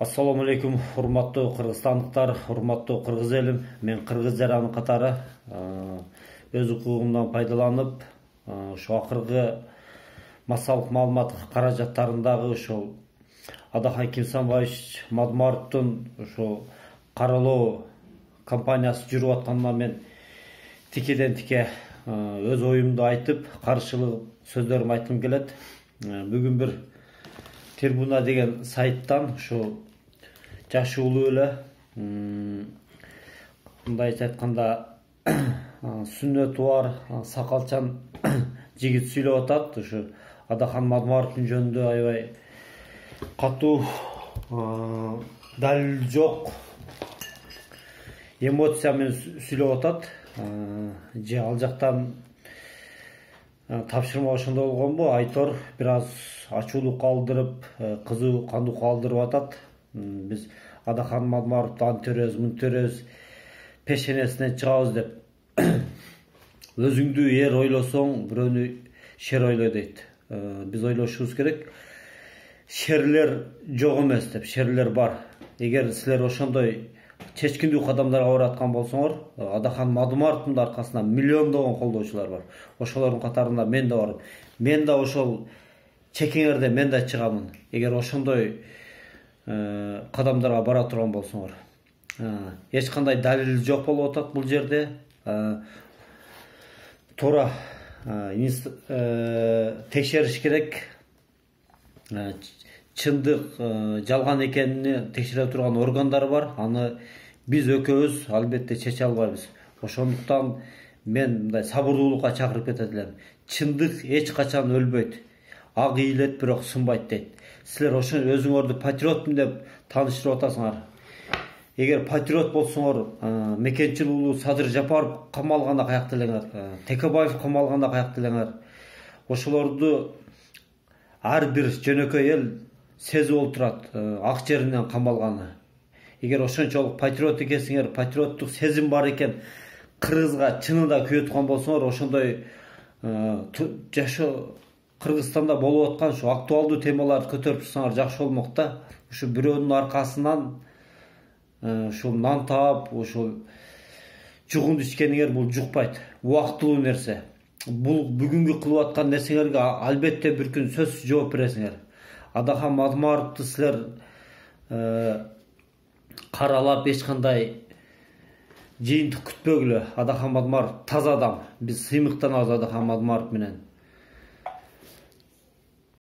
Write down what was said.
Ассаламу алейкум, урматтуу кыргызстандыктар, урматтуу кыргыз элим. Мен кыргыз жараны катары өз укугумдан пайдаланып, ошо акыркы массалык маалымат каражаттарындагы ошол Адахан Кимсанбаевич Мадмаровдун ошо каралоо компаниясы жүрүп атканына мен тикеден тике өз оюмду айтып, каршылык сөздөрүмдү айткым келет. Бүгүн бир Трибуна деген сайттан ошо жашуулуу эле мындайча айтканда сүннөтү бар, сакалчан жигит сүйлөп атат. Ошо Адахан Мадмаровдун жөнүндө аябай катуу, далил жок эмоция менен сүйлөп атат. Же ал жактан тапшырма ошондой болгонбу, айтор бир аз ачуулуу калтырып, кызуу кандуу калтырып атат. Биз Адахан Мадмаровду антөрөбүз, мынтөрөбүз, пешенесинен чыгабыз деп. Өзүңдү эр ойлосоң, бирөөнү шер ойло дейт. Биз ойлошубуз керек. Шерлер жок эмес деп, шерлер бар. Эгер силер ошондой чечкиндүү кадамдарга бараткан болсоңор, Адахан Мадмаровдун аркасында миллиондогон колдоочулар бар. Ошолордун катарында мен да бармын. Мен да ошол чекеңерде мен да чыгамын. Эгер ошондой кадамдарга бара турган болсоңор. Эч кандай далил жок болуп атат бул жерде. Туура текшериш керек. Чындык жалган экенин текшере турган органдар бар. Аны биз экөөбүз албетте чече албайбыз. Ошондуктан мен мындай сабырдуулукка чакырып кетет элем. Чындык эч качан өлбөйт. Ак ийилет, бирок сынбайт дейт. Силер ошо өзүңөрдү патриотмун деп тааныштырып атасыңар. Эгер патриот болсоңор, Мекенчил уулу Садыр Жапаров камалганда каякта элеңер, Текебаев камалганда каякта элеңер. Ошолорду ар бир жөнөкөй эл сезип олтурат, ак жеринен камалганы. Эгер ошончолук патриот экенсиңер, патриоттук сезим бар экен, кыргызга чынында күйө турган болсоңор, ошондой жашоо Кыргызстанда болуп аткан ушу актуалдуу темаларды көтөрүп турсаңар жакшы болмок да. Ушу бирөөнүн аркасынан ушул нан таап, ушул жугунду ичкениңер бул жукпайт. Убактылуу нерсе. Бул бүгүнкү кылып аткан нерсеңерге албетте бир күн сөзсүз жооп бересиңер. Адахан Мадмаровду силер каралап эч кандай жыйынтык күтпөгүлө. Адахан Мадмаров таза адам. Биз сыймыктанабыз Адахан Мадмаров менен.